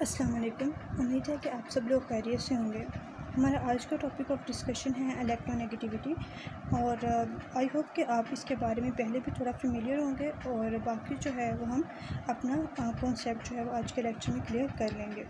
अस्सलाम वालेकुम। उम्मीद है कि आप सब लोग खैरियत से होंगे। हमारा आज का टॉपिक ऑफ डिस्कशन है इलेक्ट्रोनेगेटिविटी और आई होप कि आप इसके बारे में पहले भी थोड़ा फेमिलियर होंगे और बाकी जो है वो हम अपना कॉन्सेप्ट जो है वो आज के लेक्चर में क्लियर कर लेंगे।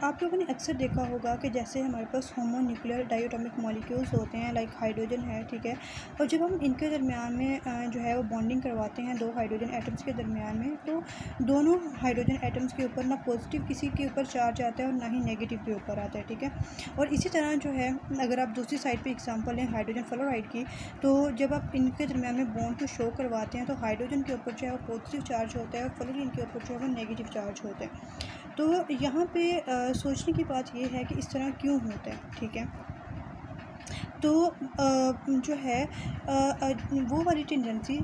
आप लोगों ने अक्सर देखा होगा कि जैसे हमारे पास होमोन्यूक्लियर डायटोमिक मॉलिक्यूल्स होते हैं, लाइक हाइड्रोजन है, ठीक है। और जब हम इनके दरमियान में जो है वो बॉन्डिंग करवाते हैं दो हाइड्रोजन एटम्स के दरमियान में, तो दोनों हाइड्रोजन एटम्स के ऊपर ना पॉजिटिव किसी के ऊपर चार्ज आता है और ना ही नेगेटिव के ऊपर आता है, ठीक है। और इसी तरह जो है अगर आप दूसरी साइड पर एग्जाम्पल लें हाइड्रोजन फ्लोराइड की, तो जब आप इनके दरमियान में बॉन्ड को शो करवाते हैं तो हाइड्रोजन के ऊपर जो है वो पॉजिटिव चार्ज होता है और फ्लोरीन के ऊपर जो है वो नेगेटिव चार्ज होता है। तो यहाँ पे सोचने की बात ये है कि इस तरह क्यों होता है, ठीक है। तो जो है वो वाली टेंडेंसी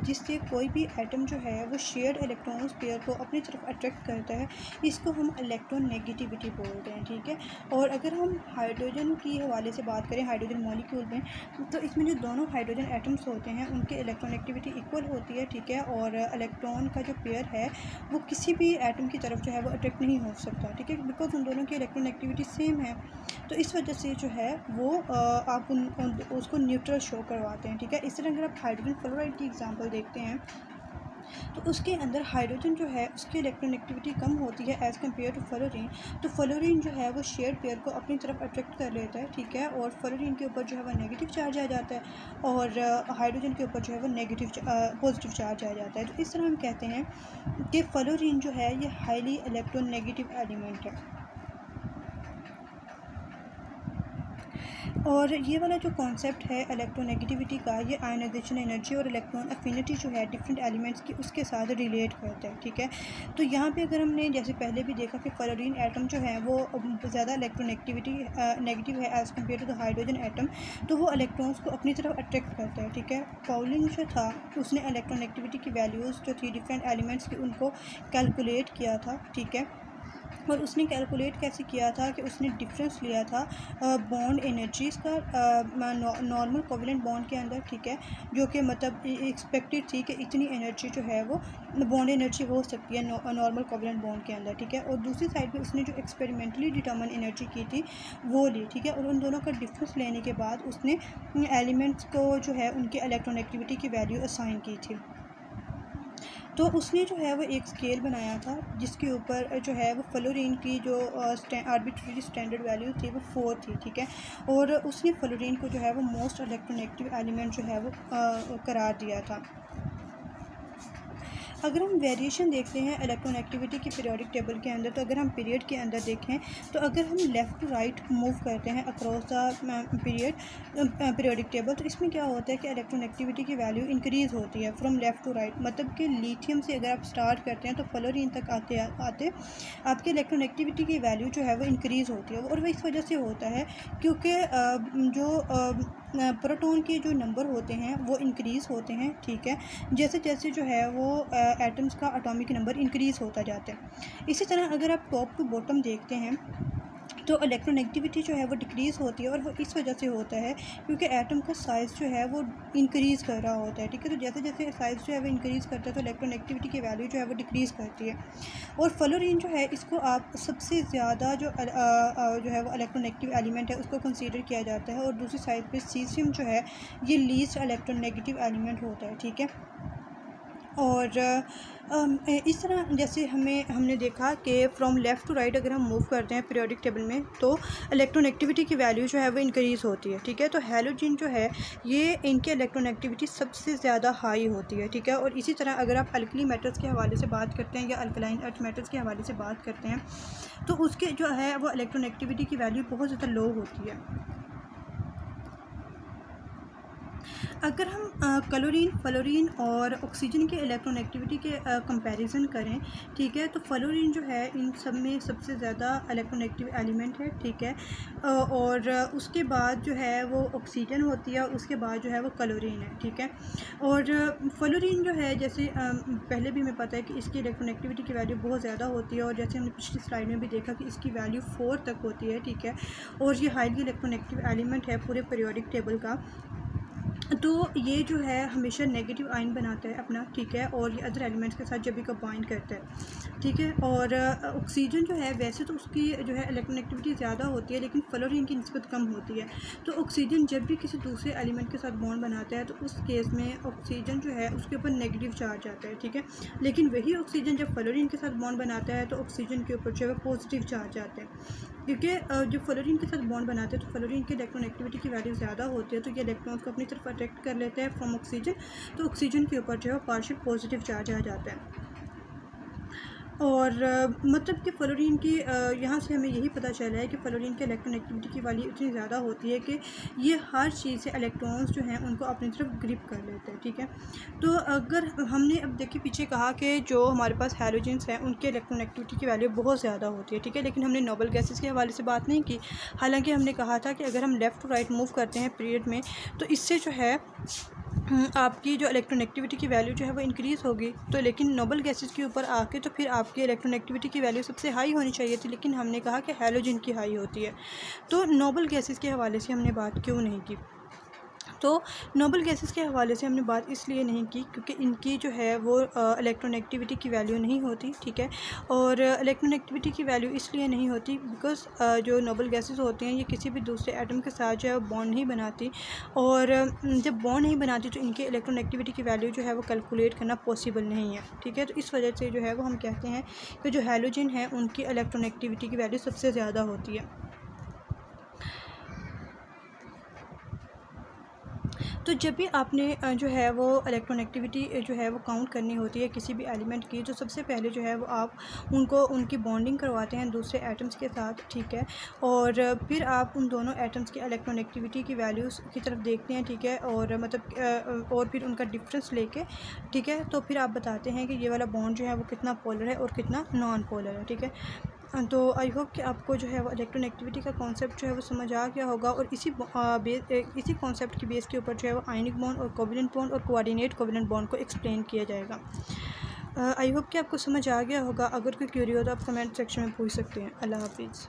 जिससे कोई भी एटम जो है वो शेयर्ड इलेक्ट्रॉन्स पेयर को अपनी तरफ अट्रैक्ट करता है, इसको हम इलेक्ट्रॉन नेगेटिविटी बोलते हैं, ठीक है। और अगर हम हाइड्रोजन की हवाले से बात करें, हाइड्रोजन मॉलिक्यूल में, तो इसमें जो दोनों हाइड्रोजन एटम्स होते हैं उनके इलेक्ट्रोनेगेटिविटी इक्वल होती है, ठीक है। और इलेक्ट्रॉन का जो पेयर है वो किसी भी एटम की तरफ जो है वो अट्रैक्ट नहीं हो सकता, ठीक है, बिकॉज उन दोनों की इलेक्ट्रोनेगेटिविटी सेम है। तो इस वजह से जो है वो आप उसको न्यूट्रल शो करवाते हैं, ठीक है। इस तरह अगर आप हाइड्रोजन फ्लोराइड की एग्जांपल देखते हैं तो उसके अंदर हाइड्रोजन जो है उसकी इलेक्ट्रोनेगेटिविटी कम होती है एज़ कम्पेयर टू फ्लोरीन। तो फ्लोरीन जो है वो शेयर पेयर को अपनी तरफ अट्रैक्ट कर लेता है, ठीक है। और फ्लोरीन के ऊपर जो है वो नेगेटिव चार्ज आ जाता है और हाइड्रोजन के ऊपर जो है वो पॉजिटिव चार्ज आ जाता है। तो इस तरह हम कहते हैं कि फ्लोरीन जो है ये हाईली इलेक्ट्रोनेगेटिव एलिमेंट है। और ये वाला जो कॉन्सेप्ट है इलेक्ट्रोनेगेटिविटी का, ये आयनाइजेशन एनर्जी और इलेक्ट्रॉन अफिनिटी जो है डिफरेंट एलिमेंट्स की उसके साथ रिलेट करता है, ठीक है। तो यहाँ पे अगर हमने जैसे पहले भी देखा कि फ्लोरीन एटम जो है वो ज़्यादा इलेक्ट्रोनेगेटिविटी नेगेटिव है as compared to the hydrogen atom, तो वो इलेक्ट्रॉन्स को अपनी तरफ अट्रैक्ट करता है, ठीक है। पाउलिंग जो था उसने इलेक्ट्रोनेगेटिविटी की वैल्यूज़ जो थी डिफरेंट एलिमेंट्स की उनको कैलकुलेट किया था, ठीक है। और उसने कैलकुलेट कैसे किया था कि उसने डिफरेंस लिया था बॉन्ड एनर्जीज़ का नॉर्मल कोवेलेंट बॉन्ड के अंदर, ठीक है, जो कि मतलब एक्सपेक्टेड थी कि इतनी एनर्जी जो है वो बॉन्ड एनर्जी हो सकती है नॉर्मल कोवेलेंट बॉन्ड के अंदर, ठीक है। और दूसरी साइड पे उसने जो एक्सपेरिमेंटली डिटर्मन एनर्जी की थी वो ली, ठीक है। और उन दोनों का डिफरेंस लेने के बाद उसने एलिमेंट्स को जो है उनके इलेक्ट्रोनेगेटिविटी की वैल्यू असाइन की थी। तो उसने जो है वो एक स्केल बनाया था जिसके ऊपर जो है वो फ्लोरीन की जो आर्बिट्रेरी स्टैंडर्ड वैल्यू थी वो 4 थी, ठीक है। और उसने फ्लोरीन को जो है वो मोस्ट इलेक्ट्रोनेगेटिव एलिमेंट जो है वो करार दिया था। अगर हम वेरिएशन देखते हैं इलेक्ट्रोनेगेटिविटी की पीरियोडिक टेबल के अंदर, तो अगर हम पीरियड के अंदर देखें तो अगर हम लेफ़्ट टू राइट मूव करते हैं अक्रॉस द पीरियोडिक टेबल, तो इसमें क्या होता है कि इलेक्ट्रोनेगेटिविटी की वैल्यू इंक्रीज़ होती है फ्रॉम लेफ़्ट टू राइट। मतलब कि लिथियम से अगर आप स्टार्ट करते हैं तो फ्लोरीन तक आते आते आपकी इलेक्ट्रोनेगेटिविटी की वैल्यू जो है वो इंक्रीज़ होती है। और वह इस वजह से होता है क्योंकि जो प्रोटॉन के जो नंबर होते हैं वो इंक्रीज़ होते हैं, ठीक है, जैसे जैसे जो है वो एटम्स का एटॉमिक नंबर इंक्रीज़ होता जाता है। इसी तरह अगर आप टॉप टू बॉटम देखते हैं तो इलेक्ट्रोनेगेटिविटी जो है वो डिक्रीज़ होती है और वो इस वजह से होता है क्योंकि एटम का साइज़ जो है वो इंक्रीज़ कर रहा होता है, ठीक है। तो जैसे जैसे साइज़ जो है वो इंक्रीज़ करता है तो इलेक्ट्रोनेगेटिविटी की वैल्यू जो है वो डिक्रीज़ करती है। और फ्लोरीन जो है इसको आप सबसे ज़्यादा जो है वो इलेक्ट्रोनेगेटिव एलिमेंट है उसको कंसीडर किया जाता है। और दूसरी साइड पे सीज़ियम जो है ये लीस्ट इलेक्ट्रोनेगेटिव एलिमेंट होता है, ठीक है। और इस तरह जैसे हमने देखा कि फ्रॉम लेफ़्ट टू राइट अगर हम मूव करते हैं पीरियोडिक टेबल में तो इलेक्ट्रोनेगेटिविटी की वैल्यू जो है वो इंक्रीज़ होती है, ठीक है। तो हैलोजन जो है ये इनकी इलेक्ट्रोनेगेटिविटी सबसे ज़्यादा हाई होती है, ठीक है। और इसी तरह अगर आप अल्कली मेटल्स के हवाले से बात करते हैं या अल्कलाइन अर्थ मेटल्स के हवाले से बात करते हैं तो उसके जो है वो इलेक्ट्रोनेगेटिविटी की वैल्यू बहुत ज़्यादा लो होती है। अगर हम क्लोरीन, फ्लोरीन और ऑक्सीजन के इलेक्ट्रोनेगेटिविटी के कंपैरिजन करें, ठीक है, तो फ्लोरीन जो है इन सब में सबसे ज़्यादा इलेक्ट्रोनेगेटिव एलिमेंट है, ठीक है। और उसके बाद जो है वो ऑक्सीजन होती है, उसके बाद जो है वो क्लोरीन है, ठीक है। और फ्लोरीन जो है जैसे पहले भी हमें पता है कि इसकी इलेक्ट्रोनेगेटिविटी की वैल्यू बहुत ज़्यादा होती है और जैसे हमने पिछली स्लाइड में भी देखा कि इसकी वैल्यू 4 तक होती है, ठीक है। और ये हाईली इलेक्ट्रोनेगेटिव एलिमेंट है पूरे पीरियोडिक टेबल का। तो ये जो है हमेशा नेगेटिव आयन बनाता है अपना, ठीक है, और ये अदर एलिमेंट्स के साथ जब भी कंबाइन करता है, ठीक है। और ऑक्सीजन जो है वैसे तो उसकी जो है इलेक्ट्रोनेगेटिविटी ज़्यादा होती है, लेकिन फ्लोरीन की निस्बत कम होती है। तो ऑक्सीजन जब भी किसी दूसरे एलिमेंट के साथ बॉन्ड बनाता है तो उस केस में ऑक्सीजन जो है उसके ऊपर नेगेटिव चार्ज आता है, ठीक है। लेकिन वही ऑक्सीजन जब फ्लोरीन के साथ बॉन्ड बनाता है तो ऑक्सीजन के ऊपर जो है पॉजिटिव चार्ज आता है, क्योंकि जब फ्लोरीन के साथ बॉन्ड बनाते हैं तो फ्लोरीन की इलेक्ट्रोनेगेटिविटी की वैल्यू ज़्यादा होती है, तो ये इलेक्ट्रॉन्स को अपनी तरफ अट्रैक्ट कर लेते हैं फ्रॉम ऑक्सीजन। तो ऑक्सीजन के ऊपर जो है पार्शियल पॉजिटिव चार्ज आ जाता है। और मतलब कि फ्लोरीन की यहाँ से हमें यही पता चला है कि फ्लोरीन की इलेक्ट्रोनेगेटिविटी की वैल्यू इतनी ज़्यादा होती है कि ये हर चीज़ से इलेक्ट्रॉन्स जो हैं उनको अपनी तरफ ग्रिप कर लेते हैं, ठीक है। तो अगर हमने अब देखिए पीछे कहा कि जो हमारे पास हैलोजेंस हैं उनके इलेक्ट्रोनेगेटिविटी की वैल्यू बहुत ज़्यादा होती है, ठीक है, लेकिन हमने नोबल गैसेस के हवाले से बात नहीं की। हालांकि हमने कहा था कि अगर हम लेफ़्ट टू राइट मूव करते हैं पीरियड में तो इससे जो है आपकी जो इलेक्ट्रोनेगेटिविटी की वैल्यू जो है वो इंक्रीज़ होगी। तो लेकिन नोबल गैसेस के ऊपर आके तो फिर आपकी इलेक्ट्रोनेगेटिविटी की वैल्यू सबसे हाई होनी चाहिए थी, लेकिन हमने कहा कि हैलोजन की हाई होती है। तो नोबल गैसेस के हवाले से हमने बात क्यों नहीं की? तो नोबल गैसेस के हवाले से हमने बात इसलिए नहीं की क्योंकि इनकी जो है वो इलेक्ट्रोनेगेटिविटी की वैल्यू नहीं होती, ठीक है। और इलेक्ट्रोनेगेटिविटी की वैल्यू इसलिए नहीं होती बिकॉज़ जो नोबल गैसेस होती हैं ये किसी भी दूसरे एटम के साथ जो है वो बॉन्ड नहीं बनाती, और जब बॉन्ड नहीं बनाती तो इनकी इलेक्ट्रोनेगेटिविटी की वैल्यू जो है वो कैलकुलेट करना पॉसिबल नहीं है, ठीक है। तो इस वजह से जो है वो हम कहते हैं कि जो हैलोजन है उनकी इलेक्ट्रोनेगेटिविटी की वैल्यू सबसे ज़्यादा होती है। तो जब भी आपने जो है वो इलेक्ट्रोनेगेटिविटी जो है वो काउंट करनी होती है किसी भी एलिमेंट की, तो सबसे पहले जो है वो आप उनको उनकी बॉन्डिंग करवाते हैं दूसरे एटम्स के साथ, ठीक है। और फिर आप उन दोनों एटम्स की इलेक्ट्रोनेगेटिविटी की वैल्यूज़ की तरफ देखते हैं, ठीक है, और मतलब और फिर उनका डिफरेंस लेके, ठीक है, तो फिर आप बताते हैं कि ये वाला बॉन्ड जो है वो कितना पोलर है और कितना नॉन पोलर है, ठीक है। तो आई होप कि आपको जो है वो इलेक्ट्रोनेगेटिविटी का कॉन्सेप्ट जो है वो समझ आ गया होगा, और इसी कॉन्सेप्ट की बेस के ऊपर जो है वो आयनिक बॉन्ड और कोवेलेंट बॉन्ड और कोऑर्डिनेट कोवेलेंट बॉन्ड को एक्सप्लेन किया जाएगा। आई होप कि आपको समझ आ गया होगा। अगर कोई क्यूरी हो तो आप कमेंट सेक्शन में पूछ सकते हैं। अल्लाह हाफिज़।